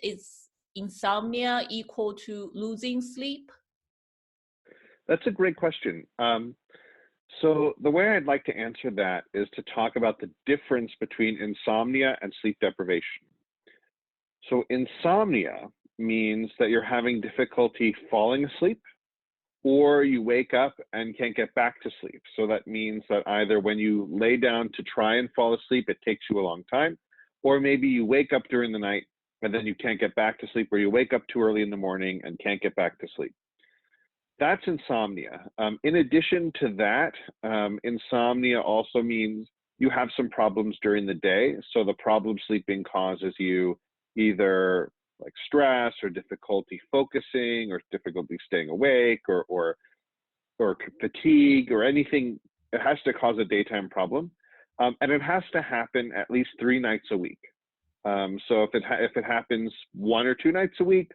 is insomnia equal to losing sleep? That's a great question. So the way I'd like to answer that is to talk about the difference between insomnia and sleep deprivation. So insomnia means that you're having difficulty falling asleep, or you wake up and can't get back to sleep. So that means that either when you lay down to try and fall asleep, it takes you a long time, or maybe you wake up during the night and then you can't get back to sleep, or you wake up too early in the morning and can't get back to sleep. That's insomnia. In addition to that, insomnia also means you have some problems during the day. So the problem sleeping causes you either like stress or difficulty focusing or difficulty staying awake or fatigue or anything. It has to cause a daytime problem. And it has to happen at least 3 nights a week. So if it happens 1 or 2 nights a week,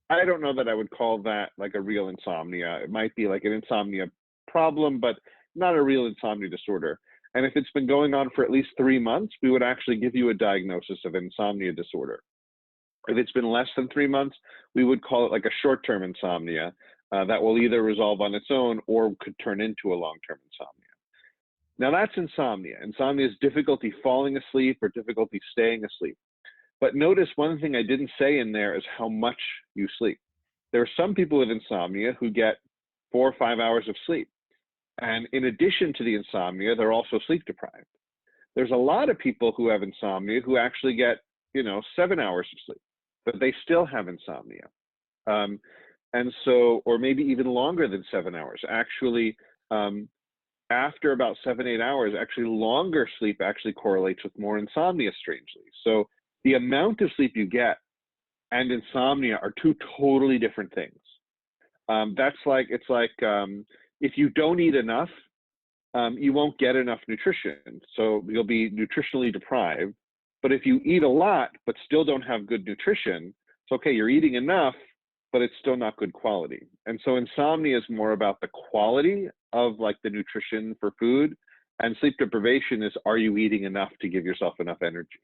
I don't know that I would call that like a real insomnia. It might be like an insomnia problem, but not a real insomnia disorder. And if it's been going on for at least 3 months, we would actually give you a diagnosis of insomnia disorder. If it's been less than 3 months, we would call it like a short-term insomnia that will either resolve on its own or could turn into a long-term insomnia. Now that's insomnia. Insomnia is difficulty falling asleep or difficulty staying asleep. But notice one thing I didn't say in there is how much you sleep. There are some people with insomnia who get 4 or 5 hours of sleep. And in addition to the insomnia, they're also sleep deprived. There's a lot of people who have insomnia who actually get, 7 hours of sleep, but they still have insomnia. And so, or maybe even longer than 7 hours. Actually, after about 7, 8 hours, actually longer sleep actually correlates with more insomnia, strangely. So the amount of sleep you get and insomnia are 2 totally different things. It's like if you don't eat enough, you won't get enough nutrition. So you'll be nutritionally deprived. But if you eat a lot, but still don't have good nutrition, it's okay, you're eating enough, but it's still not good quality. And so insomnia is more about the quality of like the nutrition for food, and sleep deprivation is, are you eating enough to give yourself enough energy?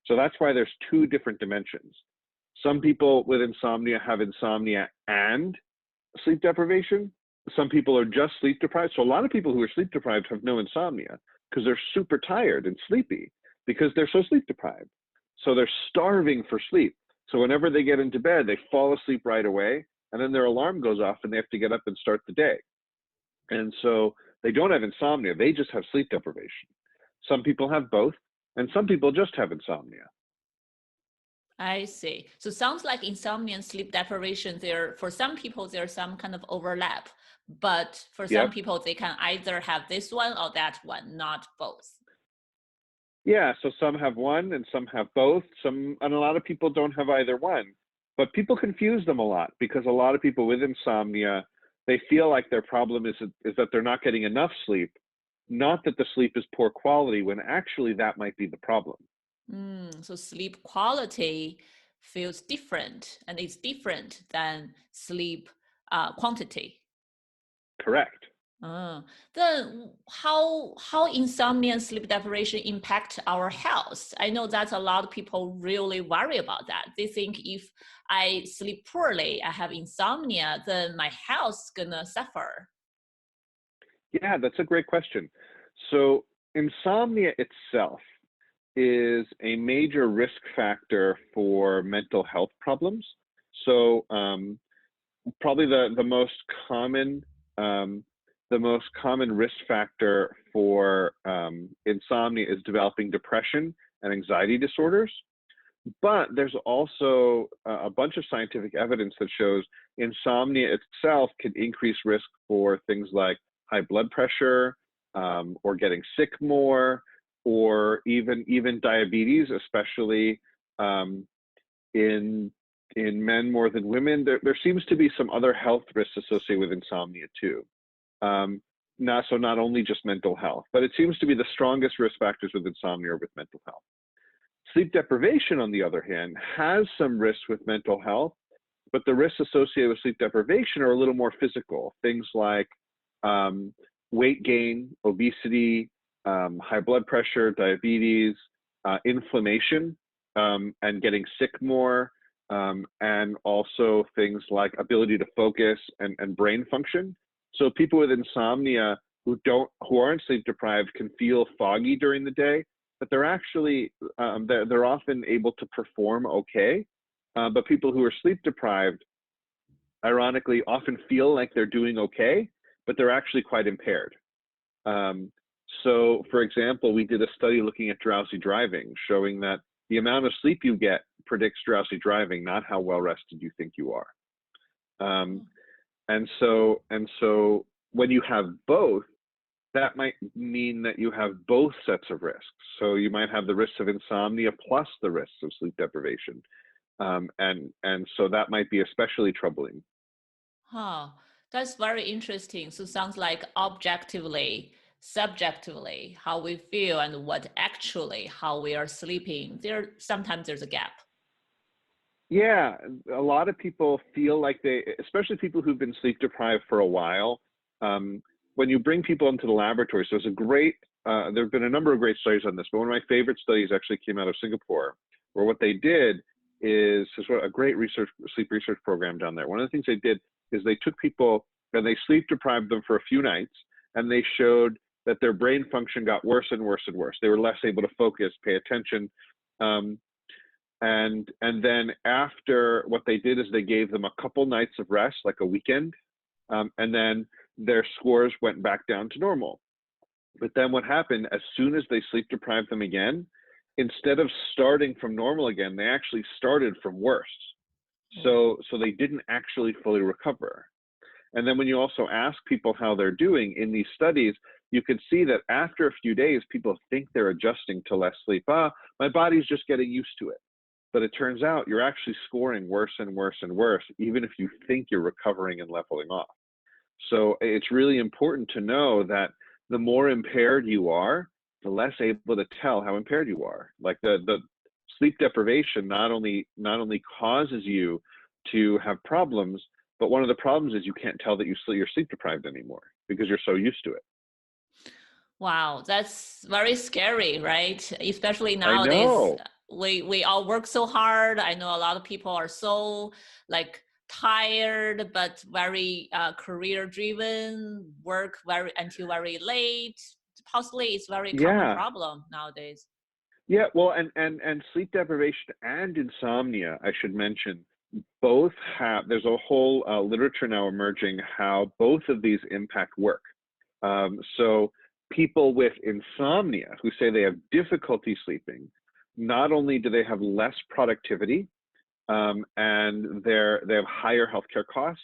So that's why there's 2 different dimensions. Some people with insomnia have insomnia and sleep deprivation. Some people are just sleep deprived. So a lot of people who are sleep deprived have no insomnia because they're super tired and sleepy because they're so sleep deprived. So they're starving for sleep. So whenever they get into bed, they fall asleep right away, and then their alarm goes off and they have to get up and start the day. And so they don't have insomnia, they just have sleep deprivation. Some people have both, and some people just have insomnia. I see. So sounds like insomnia and sleep deprivation, for some people, there's some kind of overlap, but for some people, they can either have this one or that one, not both. Yeah, so some have one and some have both. And a lot of people don't have either one. But people confuse them a lot because a lot of people with insomnia, they feel like their problem is that they're not getting enough sleep, not that the sleep is poor quality, when actually that might be the problem. So sleep quality feels different, and it's different than sleep quantity. Correct. Then how insomnia and sleep deprivation impact our health? I know that a lot of people really worry about that. They think if I sleep poorly, I have insomnia, then my health's gonna suffer. Yeah, that's a great question. So insomnia itself is a major risk factor for mental health problems. So probably the most common risk factor for insomnia is developing depression and anxiety disorders. But there's also a bunch of scientific evidence that shows insomnia itself can increase risk for things like high blood pressure, or getting sick more, or even diabetes, especially in men more than women. There seems to be some other health risks associated with insomnia too. Not only just mental health, but it seems to be the strongest risk factors with insomnia or with mental health. Sleep deprivation, on the other hand, has some risks with mental health, but the risks associated with sleep deprivation are a little more physical. Things like weight gain, obesity, high blood pressure, diabetes, inflammation, and getting sick more, and also things like ability to focus and brain function. So people with insomnia who aren't sleep deprived can feel foggy during the day, but they're actually they're often able to perform okay. But people who are sleep deprived, ironically, often feel like they're doing okay, but they're actually quite impaired. So, for example, we did a study looking at drowsy driving, showing that the amount of sleep you get predicts drowsy driving, not how well rested you think you are. And so when you have both, that might mean that you have both sets of risks. So you might have the risks of insomnia plus the risks of sleep deprivation. And so that might be especially troubling. Huh, that's very interesting. So sounds like objectively, subjectively, how we feel and what actually how we are sleeping. Sometimes there's a gap. Yeah, a lot of people feel like especially people who've been sleep deprived for a while, when you bring people into the laboratory, so there have been a number of great studies on this, but one of my favorite studies actually came out of Singapore, where what they did is a great sleep research program down there. One of the things they did is they took people and they sleep deprived them for a few nights, and they showed that their brain function got worse and worse and worse. They were less able to focus, pay attention. And then after, what they did is they gave them a couple nights of rest, like a weekend, and then their scores went back down to normal. But then what happened, as soon as they sleep deprived them again, instead of starting from normal again, they actually started from worse. So they didn't actually fully recover. And then when you also ask people how they're doing in these studies, you can see that after a few days, people think they're adjusting to less sleep. My body's just getting used to it. But it turns out you're actually scoring worse and worse and worse, even if you think you're recovering and leveling off. So it's really important to know that the more impaired you are, the less able to tell how impaired you are. Like the sleep deprivation not only causes you to have problems, but one of the problems is you can't tell that you're sleep deprived anymore because you're so used to it. Wow, that's very scary, right? Especially I nowadays, know. we all work so hard. I know a lot of people are so tired, but very career driven, work until very late. Possibly it's very common problem nowadays. Yeah, well, and sleep deprivation and insomnia, I should mention, both there's a whole literature now emerging how both of these impact work. So people with insomnia who say they have difficulty sleeping, not only do they have less productivity, and they have higher healthcare costs,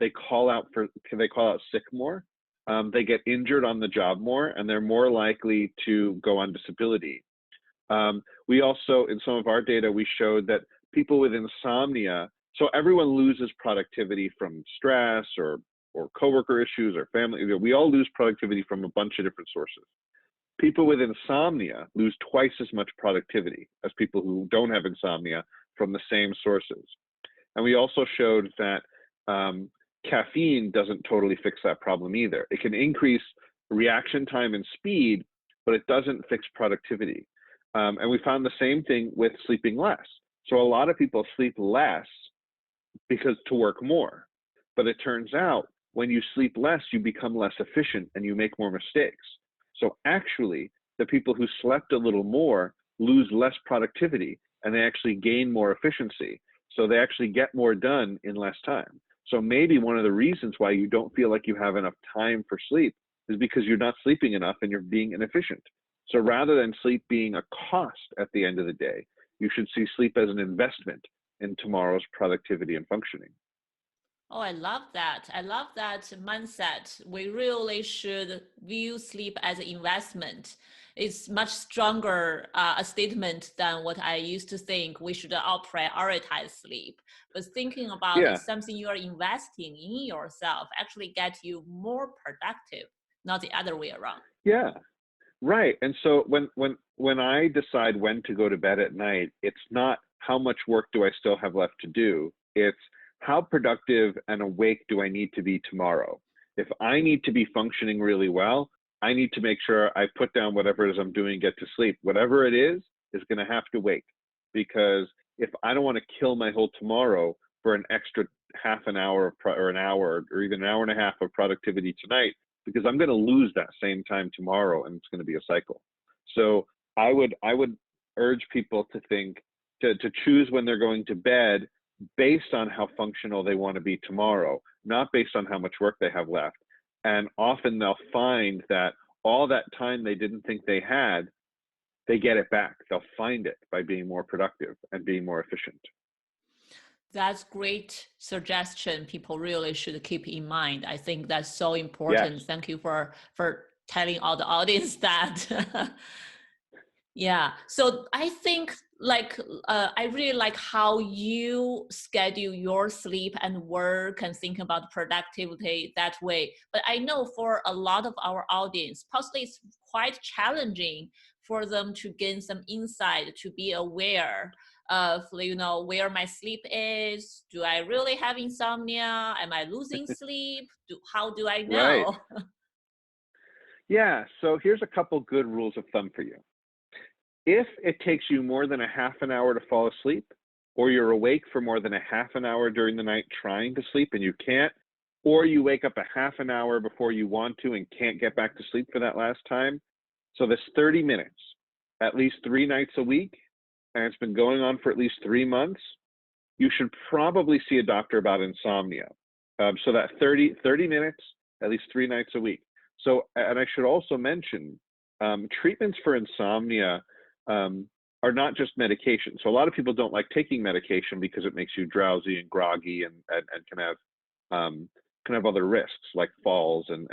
they call out sick more, they get injured on the job more, and they're more likely to go on disability. We also, in some of our data, we showed that people with insomnia, so everyone loses productivity from stress or coworker issues or family. We all lose productivity from a bunch of different sources. People with insomnia lose twice as much productivity as people who don't have insomnia from the same sources. And we also showed that caffeine doesn't totally fix that problem either. It can increase reaction time and speed, but it doesn't fix productivity. And we found the same thing with sleeping less. So a lot of people sleep less to work more. But it turns out when you sleep less, you become less efficient and you make more mistakes. So actually, the people who slept a little more lose less productivity and they actually gain more efficiency. So they actually get more done in less time. So maybe one of the reasons why you don't feel like you have enough time for sleep is because you're not sleeping enough and you're being inefficient. So rather than sleep being a cost at the end of the day, you should see sleep as an investment in tomorrow's productivity and functioning. Oh, I love that. I love that mindset. We really should view sleep as an investment. It's much stronger a statement than what I used to think. We should all prioritize sleep. But thinking about it's something you are investing in yourself, actually get you more productive, not the other way around. Yeah, right. And so when I decide when to go to bed at night, it's not how much work do I still have left to do. It's how productive and awake do I need to be tomorrow? If I need to be functioning really well, I need to make sure I put down whatever it is I'm doing, get to sleep. Whatever it is going to have to wait, because if I don't want to kill my whole tomorrow for an extra half an hour or an hour or even an hour and a half of productivity tonight, because I'm going to lose that same time tomorrow, and it's going to be a cycle. So I would urge people to think, to choose when they're going to bed based on how functional they want to be tomorrow, not based on how much work they have left. And often they'll find that all that time they didn't think they had, they get it back. They'll find it by being more productive and being more efficient. That's great suggestion. People really should keep in mind. I think that's so important. Yes. Thank you for telling all the audience that. Yeah. So I think I really like how you schedule your sleep and work and think about productivity that way. But I know for a lot of our audience, possibly it's quite challenging for them to gain some insight, to be aware of, where my sleep is. Do I really have insomnia? Am I losing sleep? How do I Right. know? Yeah. So here's a couple good rules of thumb for you. If it takes you more than a half an hour to fall asleep, or you're awake for more than a half an hour during the night trying to sleep and you can't, or you wake up a half an hour before you want to and can't get back to sleep for that last time, so this 30 minutes, at least 3 nights a week, and it's been going on for at least 3 months, you should probably see a doctor about insomnia. So that 30 minutes, at least 3 nights a week. So, and I should also mention, treatments for insomnia are not just medication. So a lot of people don't like taking medication because it makes you drowsy and groggy and can have other risks like falls and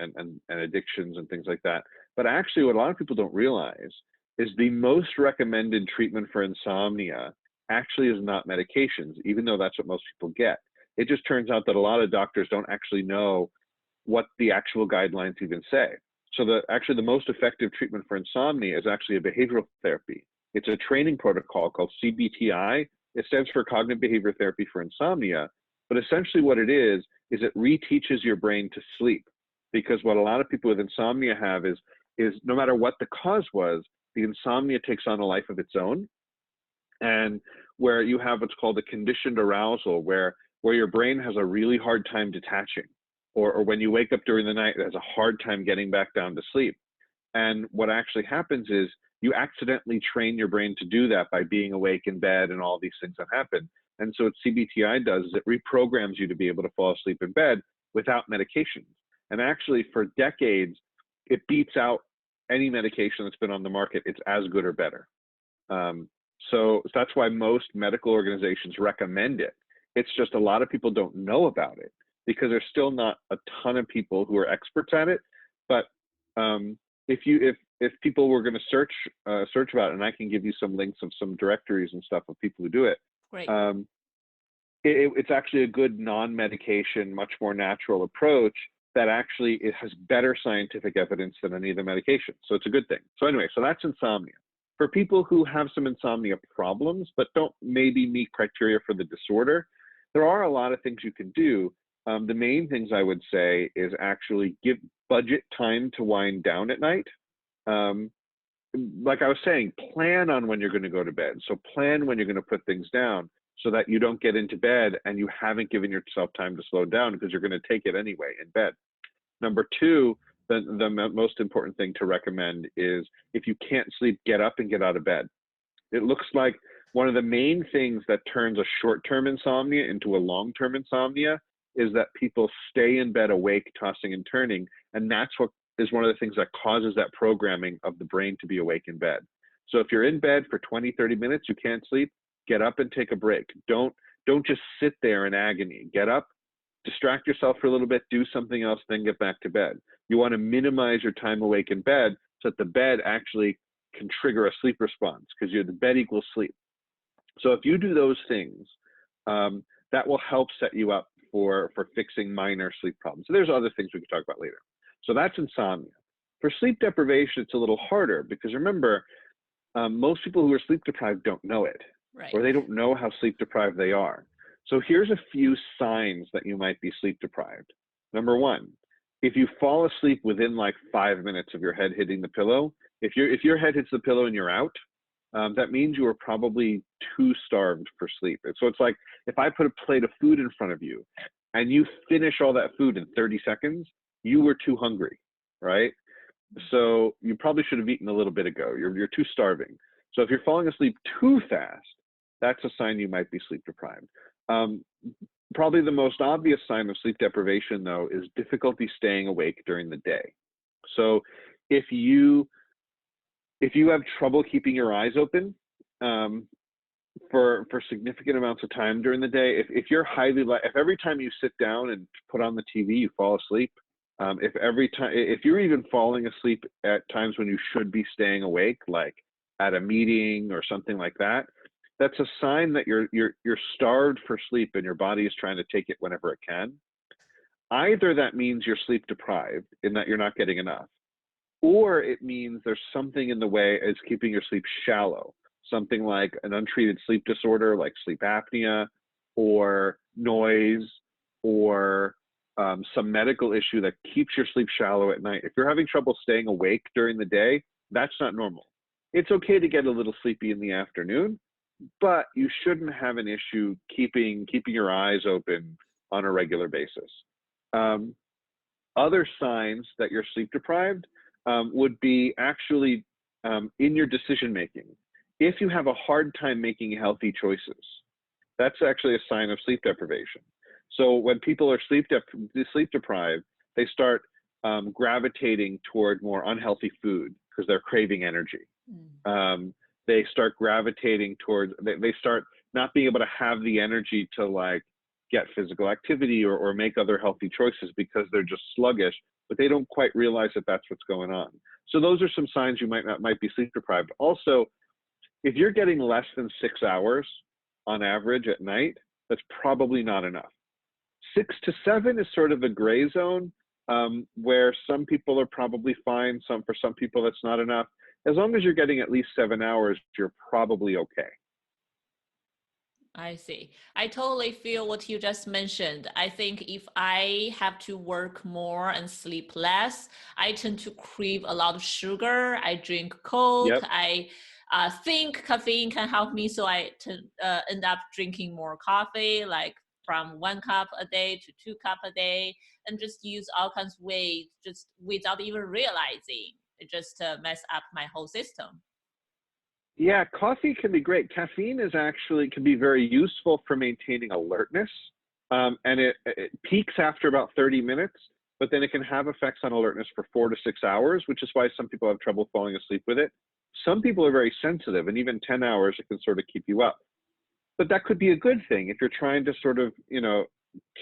addictions and things like that. But actually what a lot of people don't realize is the most recommended treatment for insomnia actually is not medications, even though that's what most people get. It just turns out that a lot of doctors don't actually know what the actual guidelines even say. So actually the most effective treatment for insomnia is actually a behavioral therapy. It's a training protocol called CBT-I. It stands for Cognitive Behavior Therapy for Insomnia. But essentially what it is it reteaches your brain to sleep. Because what a lot of people with insomnia have is no matter what the cause was, the insomnia takes on a life of its own. And where you have what's called a conditioned arousal, where your brain has a really hard time detaching. Or when you wake up during the night, it has a hard time getting back down to sleep. And what actually happens is you accidentally train your brain to do that by being awake in bed and all these things that happen. And so what CBT-I does is it reprograms you to be able to fall asleep in bed without medications. And actually for decades, it beats out any medication that's been on the market. It's as good or better. So that's why most medical organizations recommend it. It's just a lot of people don't know about it, because there's still not a ton of people who are experts at it. But if people were going to search about it, and I can give you some links of some directories and stuff of people who do it. Great. It's actually a good non-medication, much more natural approach that actually it has better scientific evidence than any of the medications. So it's a good thing. So anyway, so that's insomnia. For people who have some insomnia problems but don't maybe meet criteria for the disorder, there are a lot of things you can do. The main things I would say is actually budget time to wind down at night. Like I was saying, plan on when you're going to go to bed. So plan when you're going to put things down so that you don't get into bed and you haven't given yourself time to slow down, because you're going to take it anyway in bed. Number two, the most important thing to recommend is if you can't sleep, get up and get out of bed. It looks like one of the main things that turns a short-term insomnia into a long-term insomnia is that people stay in bed awake, tossing and turning, and that's what is one of the things that causes that programming of the brain to be awake in bed. So if you're in bed for 20, 30 minutes, you can't sleep, get up and take a break. Don't just sit there in agony. Get up, distract yourself for a little bit, do something else, then get back to bed. You want to minimize your time awake in bed so that the bed actually can trigger a sleep response, because the bed equals sleep. So if you do those things, that will help set you up for fixing minor sleep problems. So there's other things we could talk about later. So that's insomnia. For sleep deprivation, it's a little harder, because remember, most people who are sleep deprived don't know it, right, or they don't know how sleep deprived they are. So here's a few signs that you might be sleep deprived. Number one, if you fall asleep within like 5 minutes of your head hitting the pillow, if your head hits the pillow and you're out, that means you are probably too starved for sleep. And so it's like if I put a plate of food in front of you and you finish all that food in 30 seconds, you were too hungry, right? So you probably should have eaten a little bit ago. You're too starving. So if you're falling asleep too fast, that's a sign you might be sleep deprived. Probably the most obvious sign of sleep deprivation, though, is difficulty staying awake during the day. So if you have trouble keeping your eyes open for significant amounts of time during the day, if you're if every time you sit down and put on the TV you fall asleep, if you're even falling asleep at times when you should be staying awake, like at a meeting or something like that, that's a sign that you're starved for sleep and your body is trying to take it whenever it can. Either that means you're sleep deprived in that you're not getting enough, or it means there's something in the way as keeping your sleep shallow, something like an untreated sleep disorder like sleep apnea, or noise, or some medical issue that keeps your sleep shallow at night. If you're having trouble staying awake during the day, that's not normal. It's okay to get a little sleepy in the afternoon, but you shouldn't have an issue keeping your eyes open on a regular basis. Other signs that you're sleep deprived would be actually in your decision making. If you have a hard time making healthy choices, that's actually a sign of sleep deprivation. So when people are sleep deprived, they start gravitating toward more unhealthy food because they're craving energy. They start gravitating towards, they start not being able to have the energy to like get physical activity or make other healthy choices because they're just sluggish, but they don't quite realize that that's what's going on. So those are some signs you might be sleep deprived. Also, if you're getting less than 6 hours on average at night, that's probably not enough. 6 to 7 is sort of a gray zone where some people are probably fine. For some people, that's not enough. As long as you're getting at least 7 hours, you're probably okay. I see. I totally feel what you just mentioned. I think if I have to work more and sleep less, I tend to crave a lot of sugar. I drink Coke. Yep. I think caffeine can help me, so I end up drinking more coffee, like from 1 cup a day to 2 cups a day, and just use all kinds of ways, just without even realizing. It just mess up my whole system. Yeah, coffee can be great. Caffeine can be very useful for maintaining alertness, and it peaks after about 30 minutes, but then it can have effects on alertness for 4 to 6 hours, which is why some people have trouble falling asleep with it. Some people are very sensitive, and even 10 hours, it can sort of keep you up. But that could be a good thing if you're trying to sort of,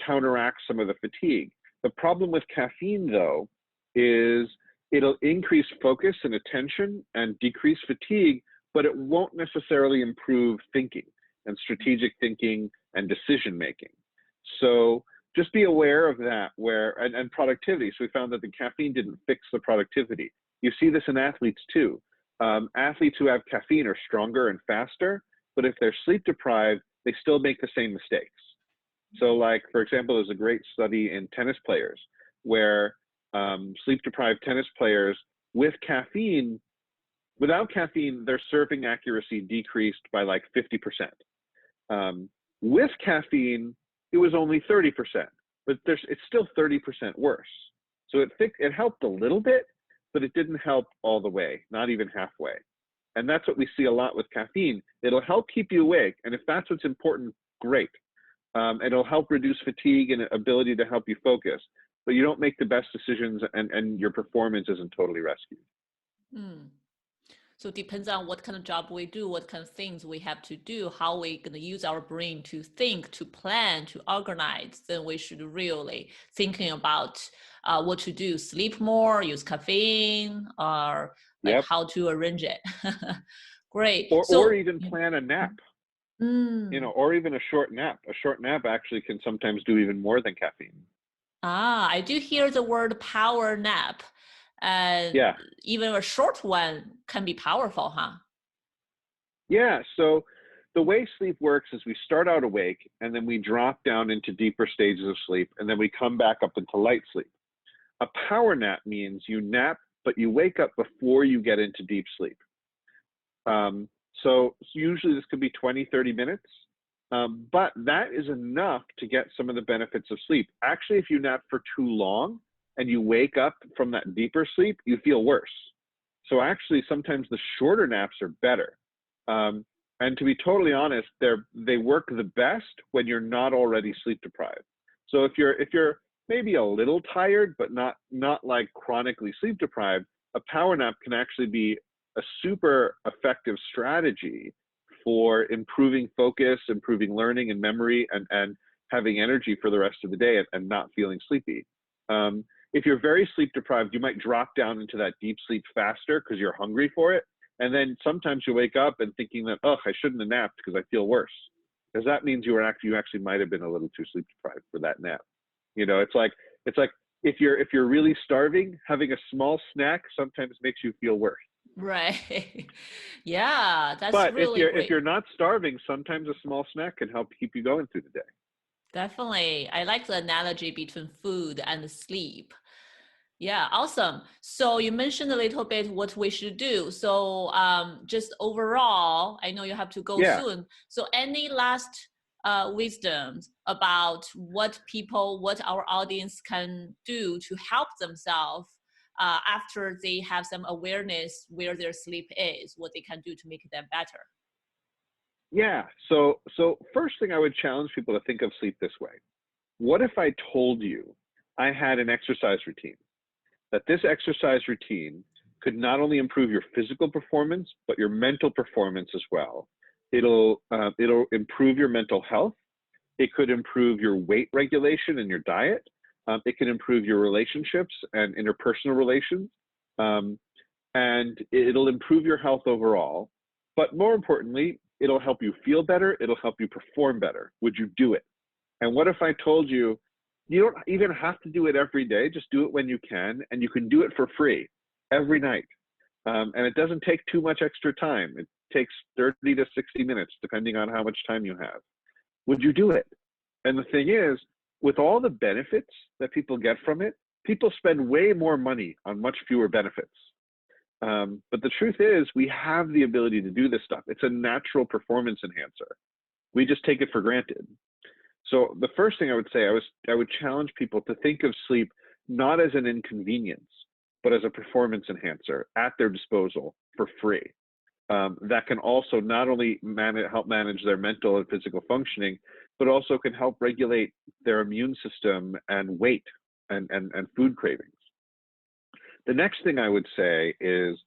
counteract some of the fatigue. The problem with caffeine, though, is it'll increase focus and attention and decrease fatigue, but it won't necessarily improve thinking and strategic thinking and decision making. So just be aware of that, and productivity. So we found that the caffeine didn't fix the productivity. You see this in athletes too. Athletes who have caffeine are stronger and faster, but if they're sleep deprived, they still make the same mistakes. So like, for example, there's a great study in tennis players where sleep deprived tennis players with caffeine, without caffeine, their serving accuracy decreased by like 50%. With caffeine, it was only 30%, but it's still 30% worse. So it helped a little bit, but it didn't help all the way, not even halfway. And that's what we see a lot with caffeine. It'll help keep you awake, and if that's what's important, great. It'll help reduce fatigue and ability to help you focus, but you don't make the best decisions, and your performance isn't totally rescued. So it depends on what kind of job we do, what kind of things we have to do, how we're going to use our brain to think, to plan, to organize. Then we should really thinking about what to do, sleep more, use caffeine, or like how to arrange it. Great. Or even plan a nap, or even a short nap. A short nap actually can sometimes do even more than caffeine. I do hear the word power nap. Even a short one can be powerful, huh? Yeah, so the way sleep works is we start out awake and then we drop down into deeper stages of sleep, and then we come back up into light sleep. A power nap means you nap, but you wake up before you get into deep sleep. So usually this could be 20, 30 minutes, but that is enough to get some of the benefits of sleep. Actually, if you nap for too long and you wake up from that deeper sleep, you feel worse. So actually, sometimes the shorter naps are better. And to be totally honest, they work the best when you're not already sleep deprived. So if you're maybe a little tired, but not like chronically sleep deprived, a power nap can actually be a super effective strategy for improving focus, improving learning and memory, and having energy for the rest of the day and not feeling sleepy. If you're very sleep deprived, you might drop down into that deep sleep faster because you're hungry for it. And then sometimes you wake up and thinking that, oh, I shouldn't have napped because I feel worse. Because that means you actually might have been a little too sleep deprived for that nap. You know, it's like if you're really starving, having a small snack sometimes makes you feel worse. Right. Yeah, that's But really great. if you're not starving, sometimes a small snack can help keep you going through the day. Definitely. I like the analogy between food and sleep. Yeah, awesome. So you mentioned a little bit what we should do. So just overall, I know you have to go soon. So any last wisdoms about what our audience can do to help themselves after they have some awareness where their sleep is, what they can do to make them better? Yeah. So first thing I would challenge people to think of sleep this way. What if I told you I had an exercise routine? That this exercise routine could not only improve your physical performance, but your mental performance as well. It'll improve your mental health. It could improve your weight regulation and your diet. It can improve your relationships and interpersonal relations. And it'll improve your health overall. But more importantly, it'll help you feel better. It'll help you perform better. Would you do it? And what if I told you, you don't even have to do it every day. Just do it when you can, and you can do it for free every night. And it doesn't take too much extra time. It takes 30 to 60 minutes, depending on how much time you have. Would you do it? And the thing is, with all the benefits that people get from it, people spend way more money on much fewer benefits. But the truth is, we have the ability to do this stuff. It's a natural performance enhancer. We just take it for granted. So the first thing I would say, I would challenge people to think of sleep not as an inconvenience, but as a performance enhancer at their disposal for free. That can also not only help manage their mental and physical functioning, but also can help regulate their immune system and weight and food cravings. The next thing I would say is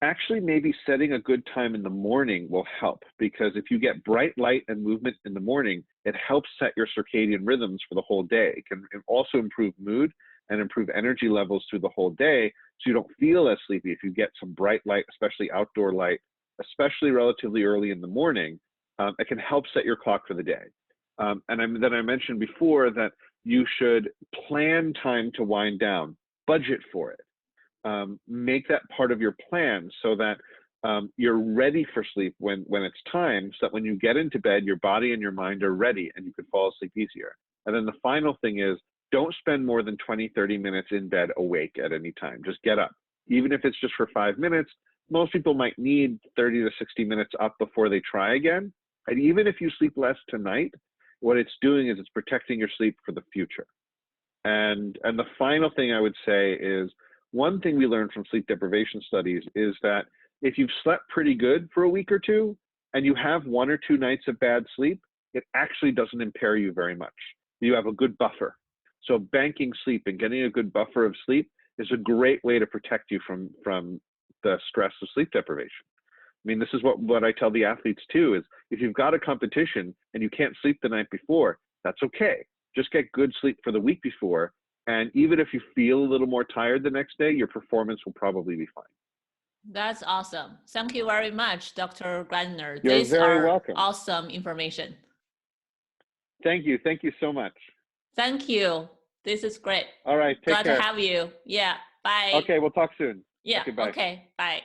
actually maybe setting a good time in the morning will help, because if you get bright light and movement in the morning, it helps set your circadian rhythms for the whole day. It can also improve mood and improve energy levels through the whole day, so you don't feel as sleepy if you get some bright light, especially outdoor light, especially relatively early in the morning. It can help set your clock for the day. And then I mentioned before that you should plan time to wind down, budget for it. Make that part of your plan so that you're ready for sleep when it's time, so that when you get into bed, your body and your mind are ready and you can fall asleep easier. And then the final thing is, don't spend more than 20, 30 minutes in bed awake at any time. Just get up. Even if it's just for 5 minutes, most people might need 30 to 60 minutes up before they try again. And even if you sleep less tonight, what it's doing is it's protecting your sleep for the future. And the final thing I would say is, one thing we learned from sleep deprivation studies is that if you've slept pretty good for a week or two and you have 1 or 2 nights of bad sleep, it actually doesn't impair you very much. You have a good buffer. So banking sleep and getting a good buffer of sleep is a great way to protect you from the stress of sleep deprivation. I mean, this is what I tell the athletes too, is if you've got a competition and you can't sleep the night before, that's okay. Just get good sleep for the week before. And even if you feel a little more tired the next day, your performance will probably be fine. That's awesome. Thank you very much, Dr. Grandner. You're very welcome. Awesome information. Thank you. Thank you so much. Thank you. This is great. All right. Take care. Glad to have you. Yeah. Bye. Okay. We'll talk soon. Yeah. Okay. Bye. Okay. Bye.